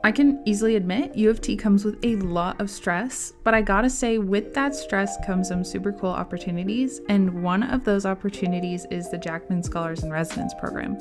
I can easily admit U of T comes with a lot of stress, but I gotta say with that stress comes some super cool opportunities, and one of those opportunities is the Jackman Scholars in Residence program.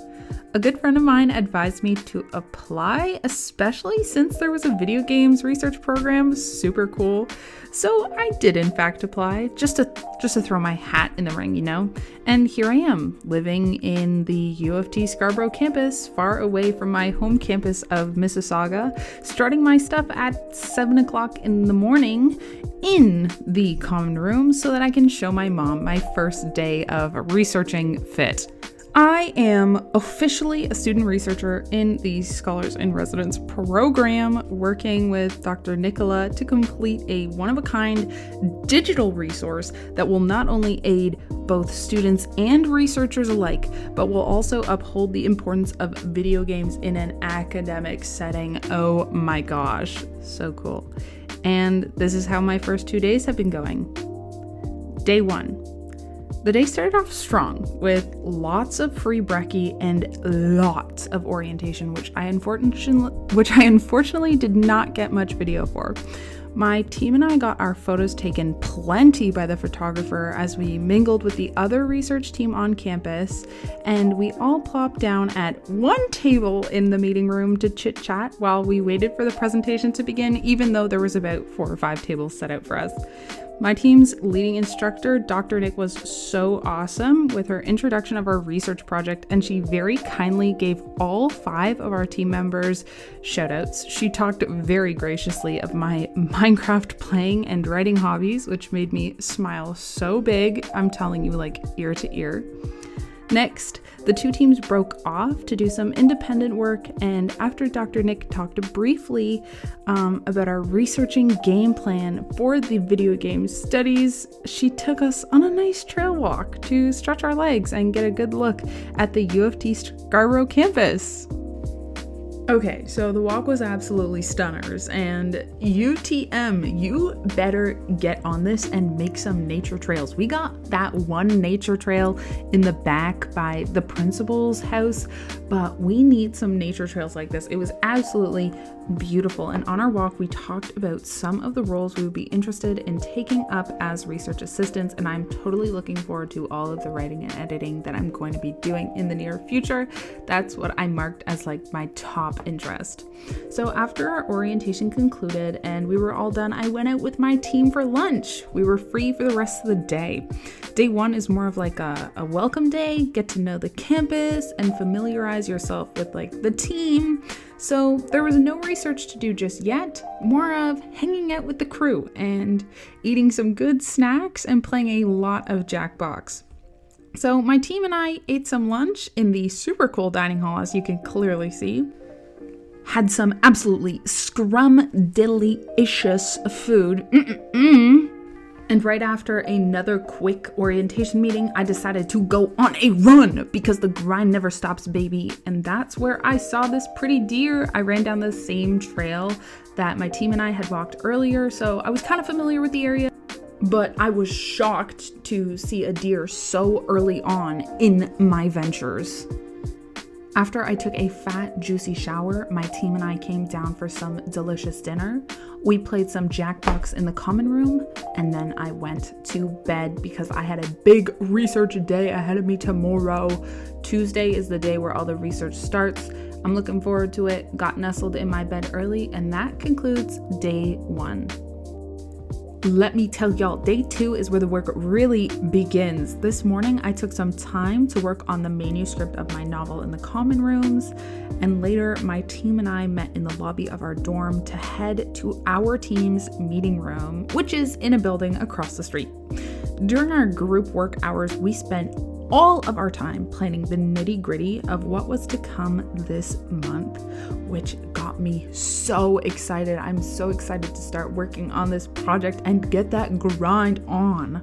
A good friend of mine advised me to apply, especially since there was a video games research program, super cool. So I did in fact apply, just to throw my hat in the ring, you know? And here I am, living in the U of T Scarborough campus, far away from my home campus of Mississauga, starting my stuff at 7 o'clock in the morning in the common room so that I can show my mom my first day of researching FIT. I am officially a student researcher in the Scholars in Residence program, working with Dr. Nikkila to complete a one-of-a-kind digital resource that will not only aid both students and researchers alike, but will also uphold the importance of video games in an academic setting. Oh my gosh, so cool. And this is how my first 2 days have been going. Day 1. The day started off strong with lots of free brekkie and lots of orientation, which I unfortunately did not get much video for. My team and I got our photos taken plenty by the photographer as we mingled with the other research team on campus, and we all plopped down at one table in the meeting room to chit-chat while we waited for the presentation to begin, even though there was about 4 or 5 tables set out for us. My team's leading instructor, Dr. Nick, was so awesome with her introduction of our research project, and she very kindly gave all 5 of our team members shoutouts. She talked very graciously of my Minecraft playing and writing hobbies, which made me smile so big, I'm telling you, like ear to ear. Next, the 2 teams broke off to do some independent work, and after Dr. Nick talked briefly about our researching game plan for the video game studies, she took us on a nice trail walk to stretch our legs and get a good look at the U of T Scarborough campus. Okay, so the walk was absolutely stunners, and UTM, you better get on this and make some nature trails. We got that one nature trail in the back by the principal's house, but we need some nature trails like this. It was absolutely beautiful, and on our walk we talked about some of the roles we would be interested in taking up as research assistants, and I'm totally looking forward to all of the writing and editing that I'm going to be doing in the near future. That's what I marked as like my top interest. So after our orientation concluded and we were all done, I went out with my team for lunch. We were free for the rest of the day. Day 1 is more of like a welcome day, get to know the campus and familiarize yourself with like the team. So there was no research to do just yet, more of hanging out with the crew and eating some good snacks and playing a lot of Jackbox. So my team and I ate some lunch in the super cool dining hall, as you can clearly see. Had some absolutely scrum-delicious food. And right after another quick orientation meeting, I decided to go on a run because the grind never stops, baby. And that's where I saw this pretty deer. I ran down the same trail that my team and I had walked earlier, so I was kind of familiar with the area. But I was shocked to see a deer so early on in my ventures. After I took a fat, juicy shower, my team and I came down for some delicious dinner. We played some Jackbox in the common room, and then I went to bed because I had a big research day ahead of me tomorrow. Tuesday is the day where all the research starts. I'm looking forward to it. Got nestled in my bed early, and that concludes day 1. Let me tell y'all, day 2 is where the work really begins. This morning, I took some time to work on the manuscript of my novel in the common rooms, and later my team and I met in the lobby of our dorm to head to our team's meeting room, which is in a building across the street. During our group work hours, we spent all of our time planning the nitty-gritty of what was to come this month, which got me so excited. I'm so excited to start working on this project and get that grind on.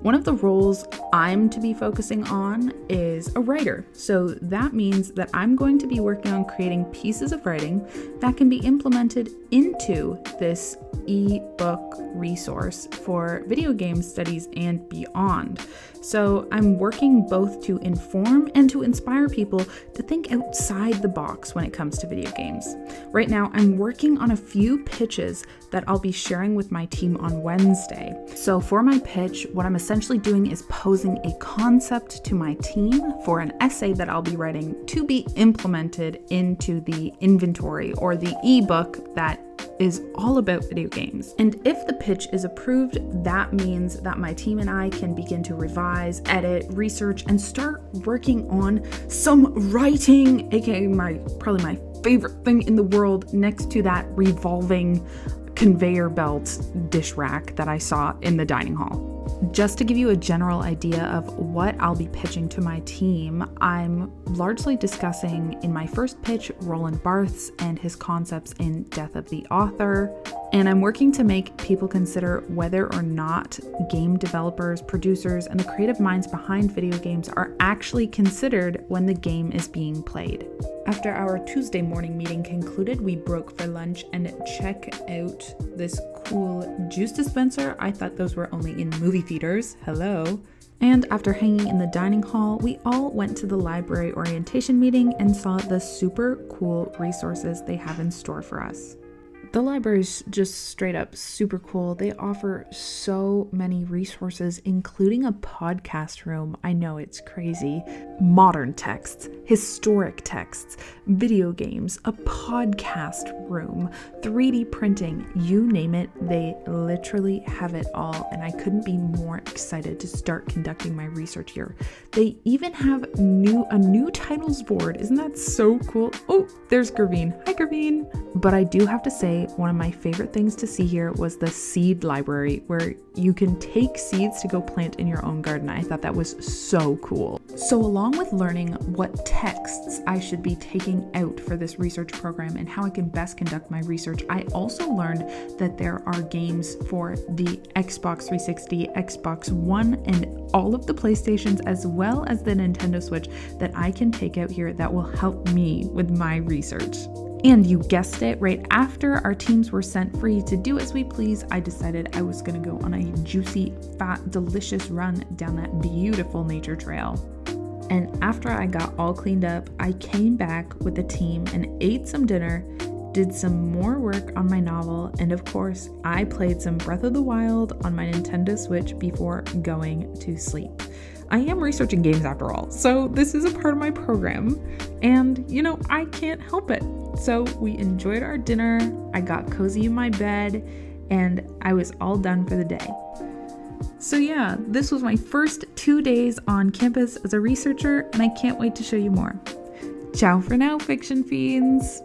One of the roles I'm to be focusing on is a writer. So that means that I'm going to be working on creating pieces of writing that can be implemented into this ebook resource for video game studies and beyond. So I'm working both to inform and to inspire people to think outside the box when it comes to video games. Right now, I'm working on a few pitches that I'll be sharing with my team on Wednesday. So for my pitch, what I'm essentially doing is posing a concept to my team for an essay that I'll be writing to be implemented into the inventory or the ebook that is all about video games. And if the pitch is approved, that means that my team and I can begin to revise, edit, research, and start working on some writing, aka probably my favorite thing in the world, next to that revolving conveyor belt dish rack that I saw in the dining hall. Just to give you a general idea of what I'll be pitching to my team, I'm largely discussing in my first pitch Roland Barthes and his concepts in Death of the Author, and I'm working to make people consider whether or not game developers, producers, and the creative minds behind video games are actually considered when the game is being played. After our Tuesday morning meeting concluded, we broke for lunch and check out this cool juice dispenser. I thought those were only in movie theaters. Hello. And after hanging in the dining hall, we all went to the library orientation meeting and saw the super cool resources they have in store for us. The library is just straight up super cool. They offer so many resources, including a podcast room. I know, it's crazy. Modern texts, historic texts, video games, a podcast room, 3D printing, you name it, they literally have it all. And I couldn't be more excited to start conducting my research here. They even have a new titles board. Isn't that so cool? Oh, there's Graveen. Hi, Graveen. But I do have to say, one of my favorite things to see here was the seed library, where you can take seeds to go plant in your own garden. I thought that was so cool. So along with learning what texts I should be taking out for this research program and how I can best conduct my research, I also learned that there are games for the Xbox 360, Xbox One, and all of the PlayStations, as well as the Nintendo Switch, that I can take out here that will help me with my research. And you guessed it, right after our teams were sent free to do as we please, I decided I was gonna go on a juicy, fat, delicious run down that beautiful nature trail. And after I got all cleaned up, I came back with the team and ate some dinner, did some more work on my novel, and of course, I played some Breath of the Wild on my Nintendo Switch before going to sleep. I am researching games after all, so this is a part of my program, and I can't help it. So we enjoyed our dinner, I got cozy in my bed, and I was all done for the day. So yeah, this was my first 2 days on campus as a researcher, and I can't wait to show you more. Ciao for now, fiction fiends!